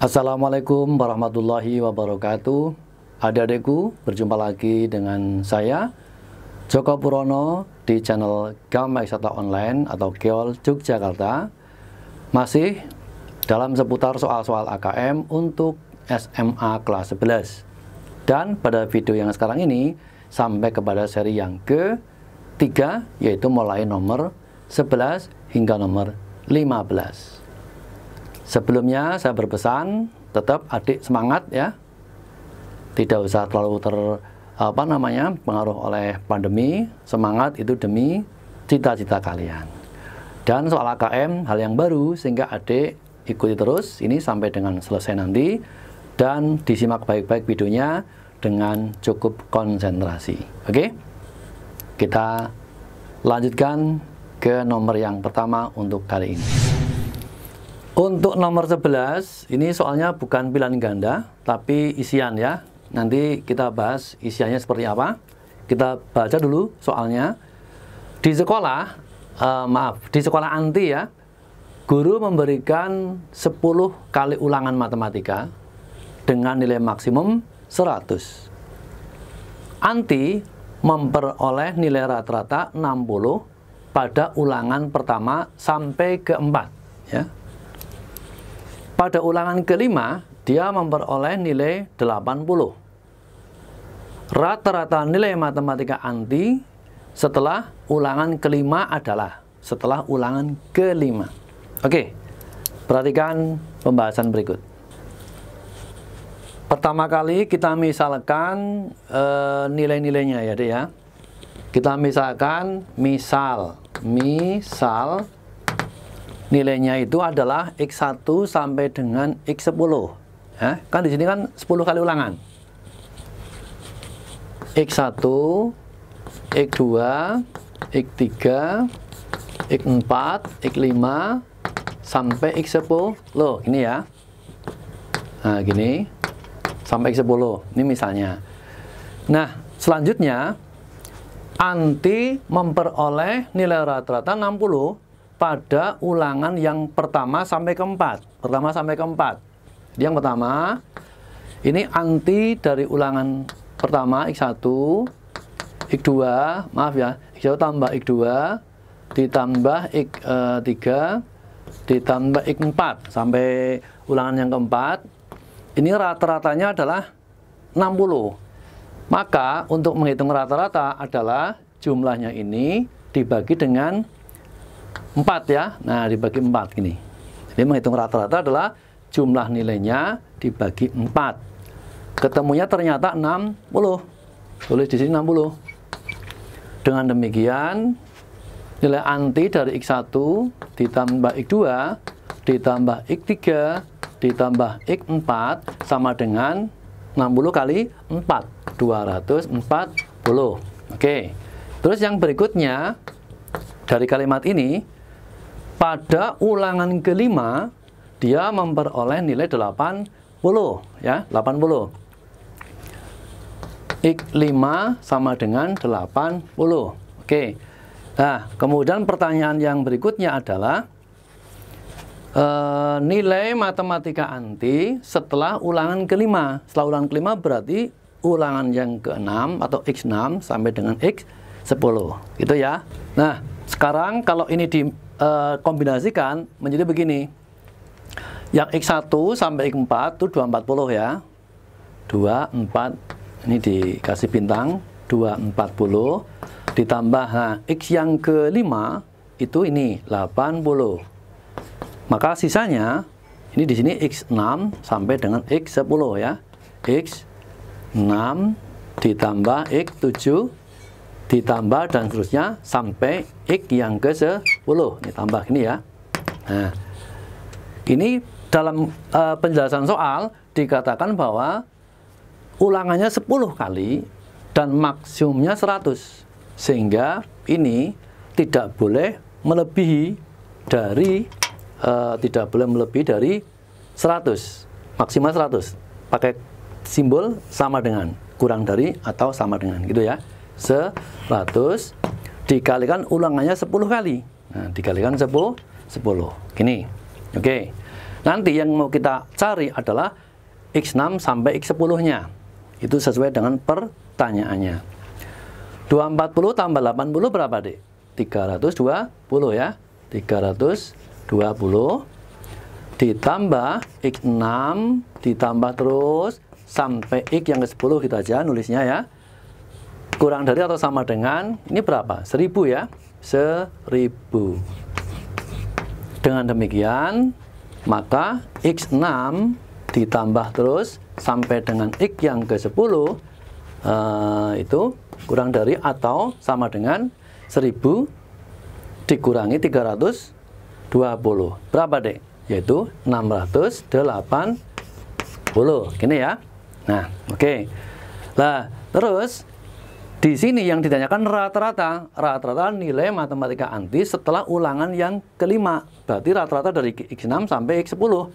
Assalamualaikum warahmatullahi wabarakatuh. Adik-adikku, berjumpa lagi dengan saya Joko Purono di channel Gampang Eksakta Online atau GEOL Yogyakarta. Masih dalam seputar soal-soal AKM untuk SMA kelas 11. Dan pada video yang sekarang ini sampai kepada seri yang ketiga, yaitu mulai nomor 11 hingga nomor 15. Sebelumnya saya berpesan tetap adik semangat ya, tidak usah terlalu pengaruh oleh pandemi. Semangat itu demi cita-cita kalian. Dan soal AKM hal yang baru, sehingga adik ikuti terus ini sampai dengan selesai nanti, dan disimak baik-baik videonya dengan cukup konsentrasi. Oke, kita lanjutkan ke nomor yang pertama untuk kali ini. Untuk nomor 11, ini soalnya bukan pilihan ganda, tapi isian ya. Nanti kita bahas isiannya seperti apa. Kita baca dulu soalnya. Di sekolah, di sekolah Anti ya, guru memberikan 10 kali ulangan matematika dengan nilai maksimum 100. Anti memperoleh nilai rata-rata 60 pada ulangan pertama sampai keempat ya. Pada ulangan kelima, dia memperoleh nilai 80. Rata-rata nilai matematika Anti setelah ulangan kelima adalah setelah ulangan kelima. Oke, perhatikan pembahasan berikut. Pertama kali kita misalkan nilai-nilainya ya dek ya. Kita misalkan misal nilainya itu adalah X1 sampai dengan X10. Ya, kan di sini kan 10 kali ulangan. X1, X2, X3, X4, X5 sampai X10. Loh, ini ya. Nah, gini. Sampai X10. Ini misalnya. Nah, selanjutnya Anti memperoleh nilai rata-rata 60 pada ulangan yang pertama sampai keempat. Yang pertama, ini Anti dari ulangan pertama X1, X2, maaf ya, X1 tambah X2, ditambah X3, ditambah X4, sampai ulangan yang keempat. Ini rata-ratanya adalah 60. Maka untuk menghitung rata-rata adalah jumlahnya ini dibagi dengan 4 ya. Nah, dibagi 4 gini. Jadi menghitung rata-rata adalah jumlah nilainya dibagi 4. Ketemunya ternyata 60. Tulis di sini 60. Dengan demikian, nilai Anti dari X1 ditambah X2 ditambah X3 ditambah X4 sama dengan 60 kali 4, 240. Oke. Terus yang berikutnya dari kalimat ini, pada ulangan kelima dia memperoleh nilai 80 ya, 80. X5 sama dengan 80. Oke. Nah, kemudian pertanyaan yang berikutnya adalah nilai matematika Anti setelah ulangan kelima. Setelah ulangan kelima berarti ulangan yang ke-6 atau X6 sampai dengan X10. Gitu ya. Nah, sekarang kalau ini dikombinasikan menjadi begini. Yang X1 sampai X4 itu 240 ya. 24, ini dikasih bintang, 240. Ditambah, nah, X yang kelima itu ini 80. Maka sisanya ini di sini X6 sampai dengan X10 ya. X6 ditambah X7 ditambah dan seterusnya sampai X yang ke-10. Ini tambah ini ya. Nah, ini dalam penjelasan soal dikatakan bahwa ulangannya 10 kali dan maksimumnya 100. Sehingga ini tidak boleh melebihi dari 100. Maksimal 100. Pakai simbol sama dengan, kurang dari atau sama dengan gitu ya. 100 dikalikan ulangannya 10 kali. Nah, dikalikan 10. Gini. Oke. Nanti yang mau kita cari adalah X6 sampai X10-nya. Itu sesuai dengan pertanyaannya. 240 tambah 80 berapa, Dek? 320 ya. 320 ditambah X6 ditambah terus sampai X yang ke-10 gitu aja nulisnya ya. Kurang dari atau sama dengan, ini berapa? 1000 ya. 1000. Dengan demikian, maka X6 ditambah terus sampai dengan X yang ke-10 itu kurang dari atau sama dengan 1000 dikurangi 320. Berapa, Dek? Yaitu 680. Gini ya. Nah, oke. Nah, terus di sini yang ditanyakan rata-rata nilai matematika anti setelah ulangan yang kelima. Berarti rata-rata dari X6 sampai X10.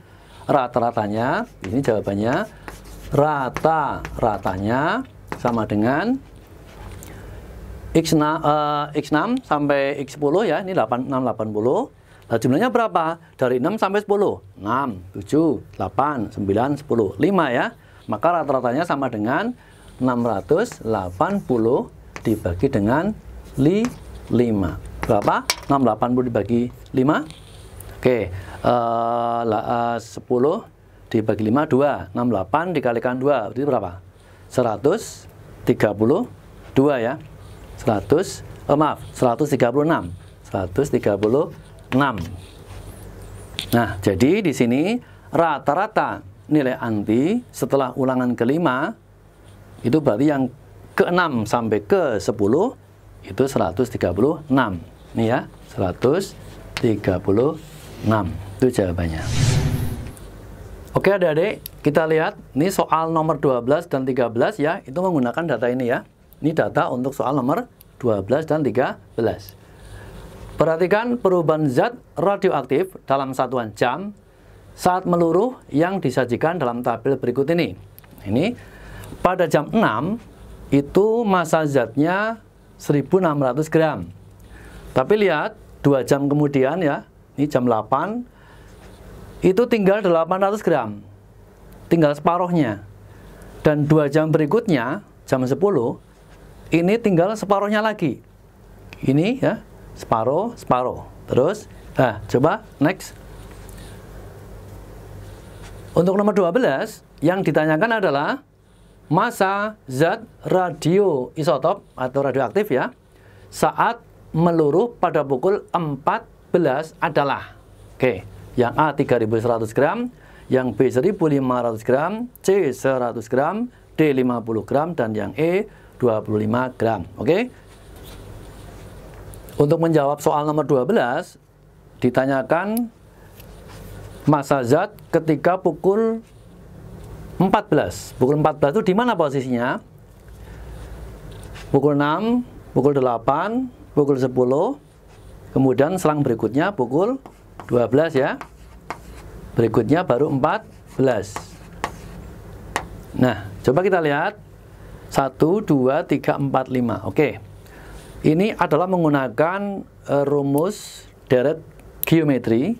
Rata-ratanya, ini jawabannya, rata-ratanya sama dengan X6 sampai X10 ya, ini 680. Nah, jumlahnya berapa? Dari 6 sampai 10. 6, 7, 8, 9, 10. 5 ya. Maka rata-ratanya sama dengan 680 dibagi dengan 5. Berapa? 680 dibagi 5. Oke. 10 dibagi 5, 2. 68 dikalikan 2. Berarti berapa? 132 ya. 136. 136. Nah, jadi di sini rata-rata nilai anti setelah ulangan kelima itu berarti yang ke-6 sampai ke-10 itu 136. Nih ya, 136. Itu jawabannya. Oke, adik-adik, kita lihat ini soal nomor 12 dan 13 ya, itu menggunakan data ini ya. Ini data untuk soal nomor 12 dan 13. Perhatikan perubahan zat radioaktif dalam satuan jam saat meluruh yang disajikan dalam tabel berikut ini. Ini pada jam 6 itu massa zatnya 1600 gram. Tapi lihat 2 jam kemudian ya, ini jam 8 itu tinggal 800 gram. Tinggal separuhnya. Dan 2 jam berikutnya, jam 10, ini tinggal separuhnya lagi. Ini ya, separuh. Terus, coba next. Untuk nomor 12, yang ditanyakan adalah massa zat radioisotop atau radioaktif ya, saat meluruh pada pukul 14 adalah. Oke, yang A 3100 gram, yang B 1500 gram, C 100 gram, D 50 gram, dan yang E 25 gram. Oke. Untuk menjawab soal nomor 12, ditanyakan massa zat ketika pukul 14. Pukul 14 itu di mana posisinya? Pukul 6, pukul 8, pukul 10, kemudian selang berikutnya pukul 12 ya. Berikutnya baru 14. Nah, coba kita lihat. 1, 2, 3, 4, 5. Oke. Ini adalah menggunakan rumus deret geometri,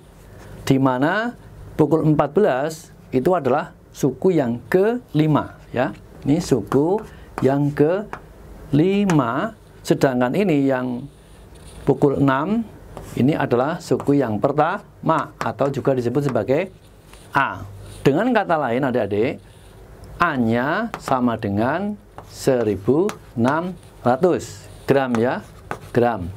di mana pukul 14 itu adalah suku yang ke-5 ya. Ini suku yang ke-5, sedangkan ini yang pukul 6 ini adalah suku yang pertama atau juga disebut sebagai A. Dengan kata lain adik-adik, A-nya sama dengan 1600 gram ya, gram.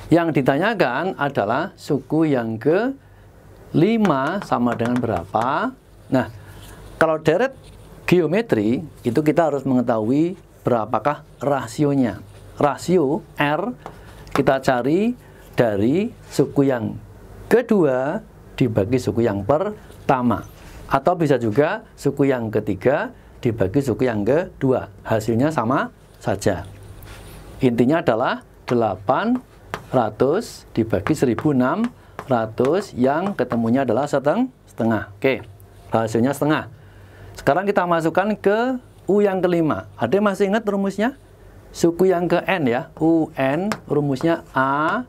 Yang ditanyakan adalah suku yang ke-5 sama dengan berapa? Nah, kalau deret geometri itu kita harus mengetahui berapakah rasionya. Rasio R kita cari dari suku yang kedua dibagi suku yang pertama, atau bisa juga suku yang ketiga dibagi suku yang kedua. Hasilnya sama saja. Intinya adalah 800 dibagi 1600, yang ketemunya adalah setengah. Oke, hasilnya setengah. Sekarang kita masukkan ke U yang kelima. Ada masih ingat rumusnya? Suku yang ke N ya, UN, rumusnya A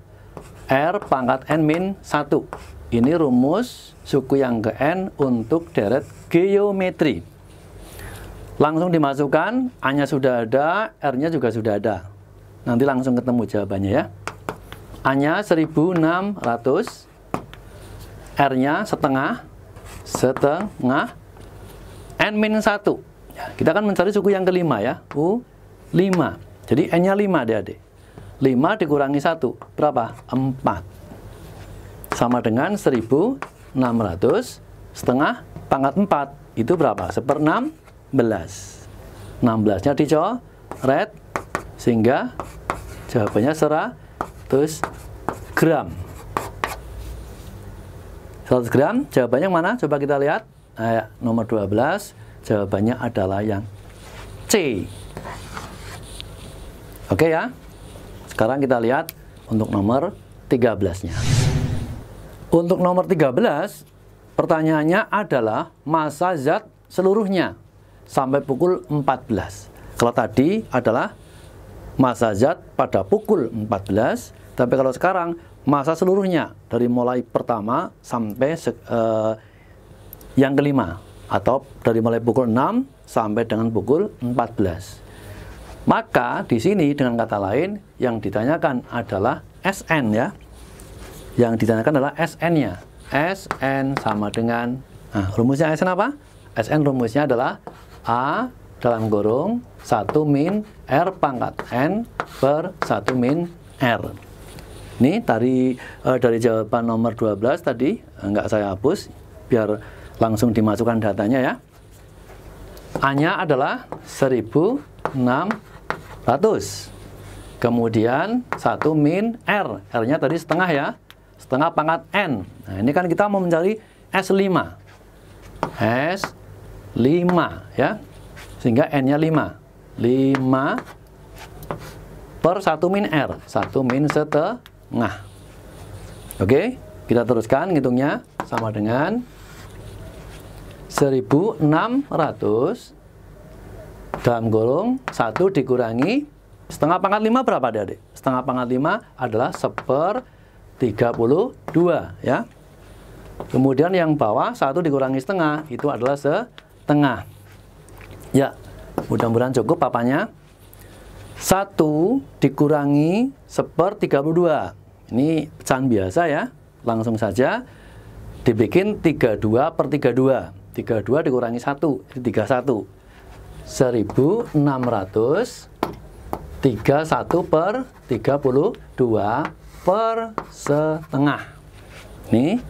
R pangkat N min 1. ini rumus suku yang ke N untuk deret geometri. Langsung dimasukkan, A-nya sudah ada, R-nya juga sudah ada. Nanti langsung ketemu jawabannya ya. A-nya 1600, R-nya setengah, N-1. Ya, kita akan mencari suku yang kelima ya, U5. Jadi N-nya 5 adik-adik. 5 dikurangi 1, berapa? 4. Sama dengan 1600 setengah pangkat 4. Itu berapa? 1/16. 16-nya dicoret, sehingga jawabannya 100 gram. 100 gram, jawabannya mana? Coba kita lihat. Nah, nomor 12, jawabannya adalah yang C. Oke ya. Sekarang kita lihat untuk nomor 13-nya. Untuk nomor 13, pertanyaannya adalah massa zat seluruhnya sampai pukul 14. Kalau tadi adalah massa zat pada pukul 14, tapi kalau sekarang massa seluruhnya dari mulai pertama sampai yang kelima, atau dari mulai pukul 6 sampai dengan pukul 14. Maka di sini dengan kata lain yang ditanyakan adalah SN ya. Yang ditanyakan adalah SN-nya. SN sama dengan, nah, rumusnya SN apa? SN rumusnya adalah A dalam kurung 1 min R pangkat N per 1 min R. Ini dari jawaban nomor 12 tadi, enggak saya hapus, biar langsung dimasukkan datanya ya. A-nya adalah 1600. Kemudian 1 min R. R-nya tadi setengah ya. Setengah pangkat N. Nah, ini kan kita mau mencari S5. S5 ya. Sehingga N-nya 5. 5 per 1 min R. 1 min setengah. Oke, kita teruskan ngitungnya. Sama dengan 1600 dalam kurung 1 dikurangi setengah pangkat 5 berapa adik? Setengah pangkat 5 adalah 1/32 ya. Kemudian yang bawah 1 dikurangi setengah itu adalah setengah. Ya, mudah-mudahan cukup papanya. 1 dikurangi 1/32. Ini pecahan biasa ya. Langsung saja dibikin 32/32. 32 dikurangi 1, 31. 1600 31/32 per setengah. Nih.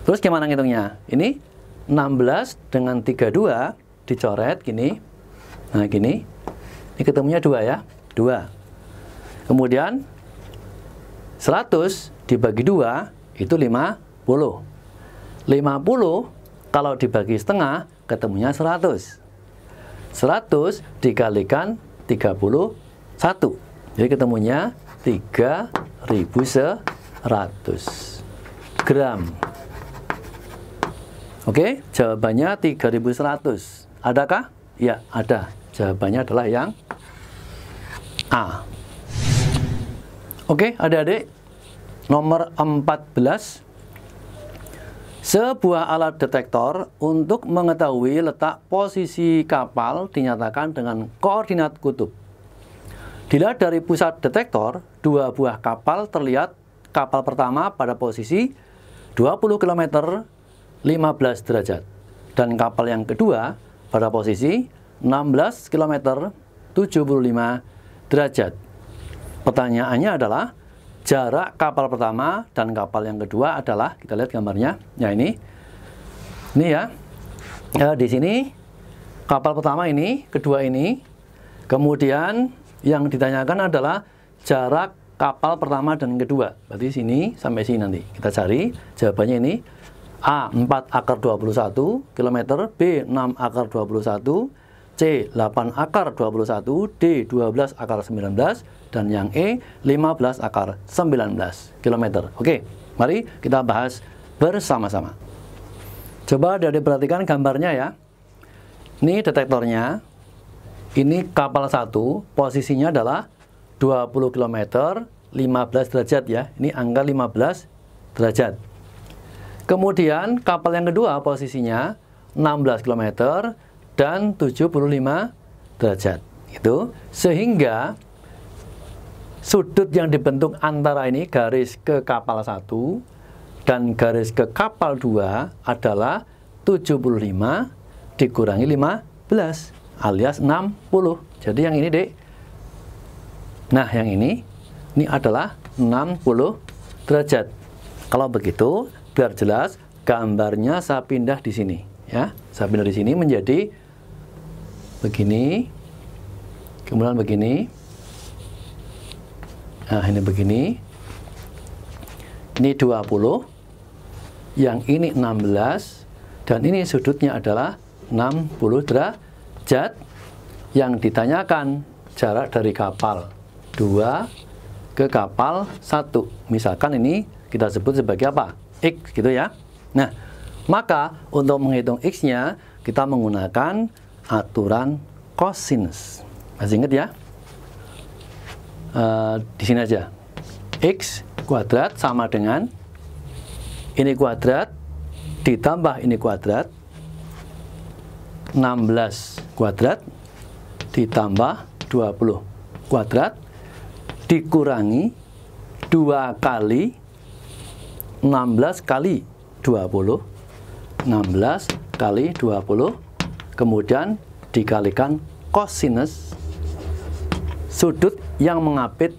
Terus gimana ngitungnya? Ini 16 dengan 32 dicoret gini. Nah, gini. Ini ketemunya 2 ya. 2. Kemudian 100 dibagi 2 itu 50. 50 kalau dibagi setengah ketemunya 100. 100 dikalikan 31. Jadi ketemunya 3100 gram. Oke, jawabannya 3100. Adakah? Ya, ada. Jawabannya adalah yang A. Oke, adik-adik. Nomor 14. Sebuah alat detektor untuk mengetahui letak posisi kapal dinyatakan dengan koordinat kutub. Dilihat dari pusat detektor, 2 buah kapal terlihat. Kapal pertama pada posisi 20 km 15 derajat. Dan kapal yang kedua pada posisi 16 km 75 derajat. Pertanyaannya adalah, jarak kapal pertama dan kapal yang kedua adalah, kita lihat gambarnya, ya ini ya, di sini kapal pertama ini, kedua ini, kemudian yang ditanyakan adalah jarak kapal pertama dan kedua, berarti sini sampai sini nanti kita cari jawabannya ini. A 4/21 km, B 6/21, C 8/21, D 12/19, dan yang E 15/19 km. Oke, mari kita bahas bersama-sama. Coba dari perhatikan gambarnya ya. Ini detektornya. Ini kapal 1, posisinya adalah 20 km 15 derajat ya. Ini angka 15 derajat. Kemudian kapal yang kedua posisinya 16 km dan 75 derajat. Itu sehingga sudut yang dibentuk antara ini garis ke kapal 1 dan garis ke kapal 2 adalah 75 dikurangi 15 alias 60. Jadi yang ini, Dek. Nah, yang ini adalah 60 derajat. Kalau begitu, biar jelas, gambarnya saya pindah di sini, ya. Saya pindah di sini menjadi begini, kemudian begini. Nah, ini begini. Ini 20, yang ini 16, dan ini sudutnya adalah 60 derajat. Yang ditanyakan jarak dari kapal 2 ke kapal 1. Misalkan ini kita sebut sebagai apa? X gitu ya. Nah, maka untuk menghitung X-nya kita menggunakan aturan cosinus. Masih ingat ya? Di sini aja. X kuadrat sama dengan ini kuadrat ditambah ini kuadrat 16 kuadrat ditambah 20 kuadrat dikurangi 2 kali 16 kali 20, 16 kali 20, kemudian dikalikan kosinus sudut yang mengapit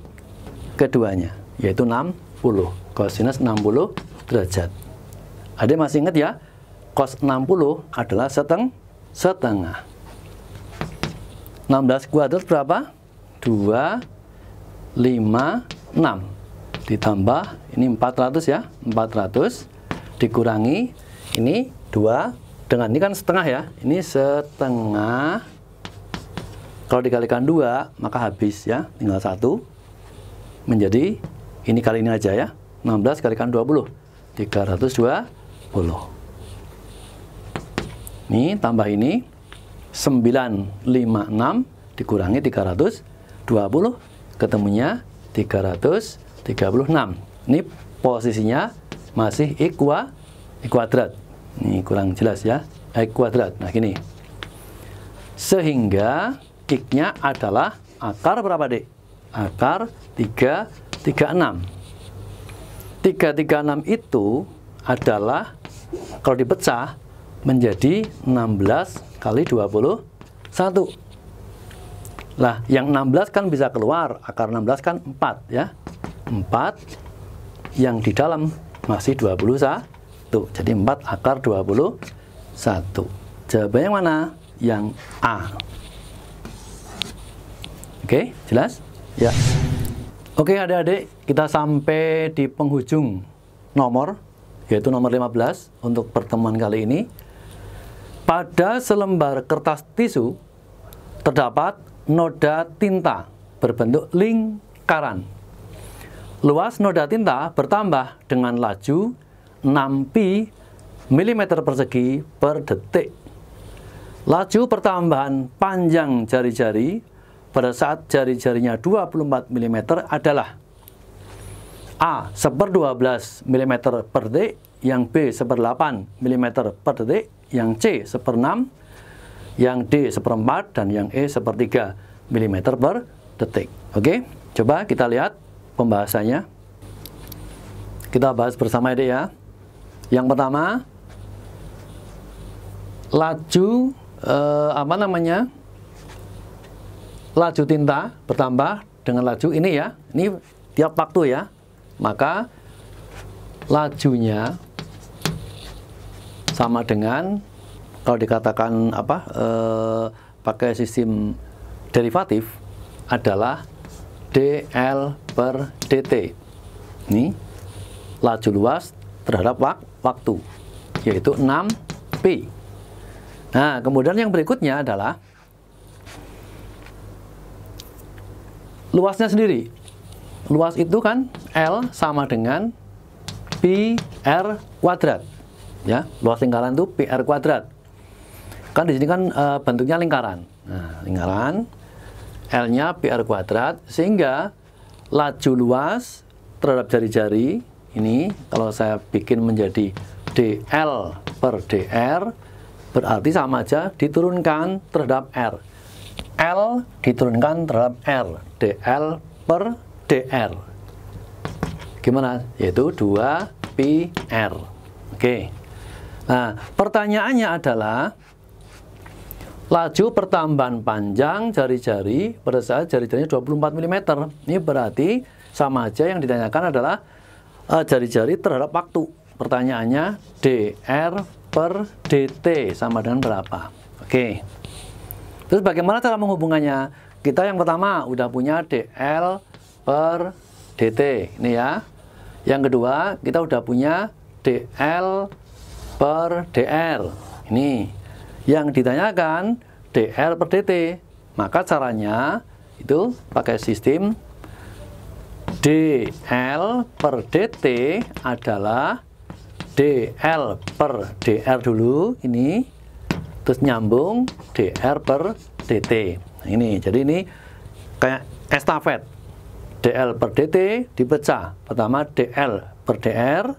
keduanya, yaitu 60, kosinus 60 derajat. Ada masih ingat ya? Cos 60 adalah setengah. 16 kuadrat berapa? 2, 5, 6. Ditambah, ini 400 ya, 400 dikurangi, ini 2, dengan ini kan setengah ya, ini setengah, kalau dikalikan 2, maka habis ya, tinggal 1, menjadi, ini kali ini aja ya, 16 kalikan 20, 320. Ini tambah ini, 956 dikurangi 320, ketemunya 336. Ini posisinya masih kuadrat. Ini kurang jelas ya. Kuadrat. Nah, gini. Sehingga X-nya adalah akar berapa, Dek? Akar 336. 336 itu adalah kalau dipecah menjadi 16 kali 21. Lah, yang 16 kan bisa keluar, akar 16 kan 4 ya. 4, yang di dalam masih 21. Jadi 4 akar 21. Jawabannya yang mana? Yang A. Oke, jelas? Ya. Oke, adik-adik, kita sampai di penghujung nomor, yaitu nomor 15 untuk pertemuan kali ini. Pada selembar kertas tisu terdapat noda tinta berbentuk lingkaran. Luas noda tinta bertambah dengan laju 6pi mm persegi per detik. Laju pertambahan panjang jari-jari pada saat jari-jarinya 24 mm adalah A. 1/12 mm per detik, yang B 1/8 mm per detik, yang C 1/6, yang D 1/4, dan yang E 1/3 mm per detik. Oke, coba kita lihat pembahasannya. Kita bahas bersama adik ya. Yang pertama, laju laju tinta bertambah dengan laju ini ya. Ini tiap waktu ya. Maka lajunya sama dengan, kalau dikatakan pakai sistem derivatif adalah dl per dt. Ini laju luas terhadap waktu, yaitu 6pi. Nah, kemudian yang berikutnya adalah luasnya sendiri. Luas itu kan L sama dengan pi r kuadrat. Ya, luas lingkaran itu pi r kuadrat. Kan di sini kan bentuknya lingkaran. Nah, lingkaran L-nya pi r kuadrat, sehingga laju luas terhadap jari-jari ini kalau saya bikin menjadi dl per dr berarti sama aja diturunkan terhadap r. L diturunkan terhadap r, dl per dr. Gimana? Yaitu 2 pi r. Oke. Nah, pertanyaannya adalah laju pertambahan panjang jari-jari pada saat jari-jarinya 24 mm. Ini berarti sama aja yang ditanyakan adalah jari-jari terhadap waktu. Pertanyaannya dr per dt sama dengan berapa? Oke. Terus bagaimana cara menghubungannya? Kita yang pertama udah punya dl per dt. Ini ya. Yang kedua, kita udah punya dl per dr. Ini. Yang ditanyakan dl per dt. Maka caranya itu pakai sistem dl per dt adalah dl per dr dulu, ini, terus nyambung dr per dt. Nah, ini, jadi ini kayak estafet. dl per dt dipecah. Pertama dl per dr,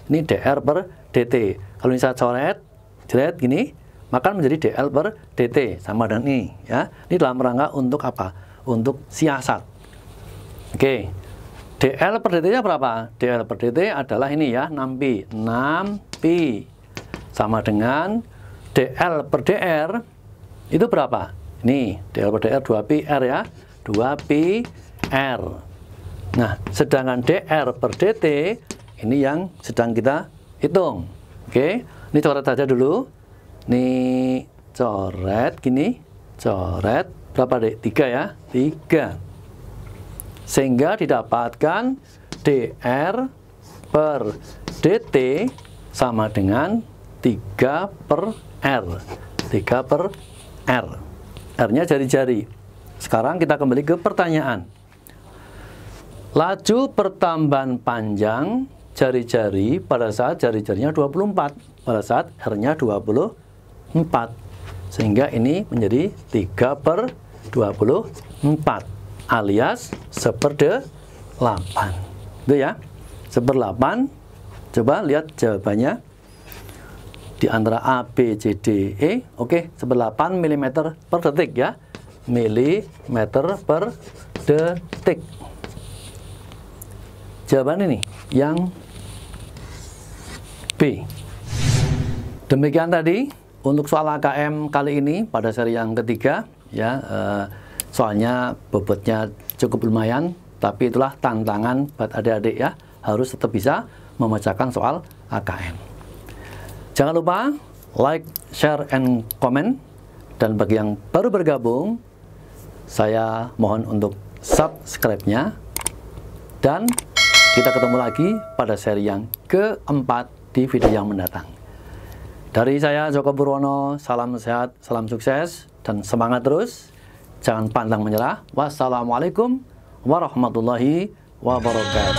ini dr per dt. Kalau ini saya coret, jeret gini, maka menjadi dl per dt sama dengan ini. Ya, ini dalam rangka untuk apa? Untuk siasat. Oke. dl per dt-nya berapa? dl per dt adalah ini ya, 6pi. 6pi sama dengan dl per dr itu berapa? Ini dl per dr 2pi r ya. 2pi r. Nah, sedangkan dr per dt ini yang sedang kita hitung. Oke, ini coret saja dulu. Ini coret gini. Coret berapa dek? 3 ya. 3. Sehingga didapatkan dr per dt sama dengan 3 per r. 3 per r. R-nya jari-jari. Sekarang kita kembali ke pertanyaan. Laju pertambahan panjang jari-jari pada saat jari-jarinya 24. Pada saat R-nya 24. Sehingga ini menjadi 3 per 24. Alias 1/8. Itu ya, 1/8. Coba lihat jawabannya di antara A, B, C, D, E. Oke, 1/8 mm per detik ya. Milimeter per detik. Jawaban ini yang B. Demikian tadi untuk soal AKM kali ini pada seri yang ketiga ya. Soalnya bobotnya cukup lumayan, tapi itulah tantangan buat adik-adik ya, harus tetap bisa memecahkan soal AKM. Jangan lupa like, share, and comment. Dan bagi yang baru bergabung, saya mohon untuk subscribe-nya. Dan kita ketemu lagi pada seri yang keempat di video yang mendatang. Dari saya Joko Purwono, salam sehat, salam sukses, dan semangat terus. Jangan pantang menyerah. Wassalamualaikum warahmatullahi wabarakatuh.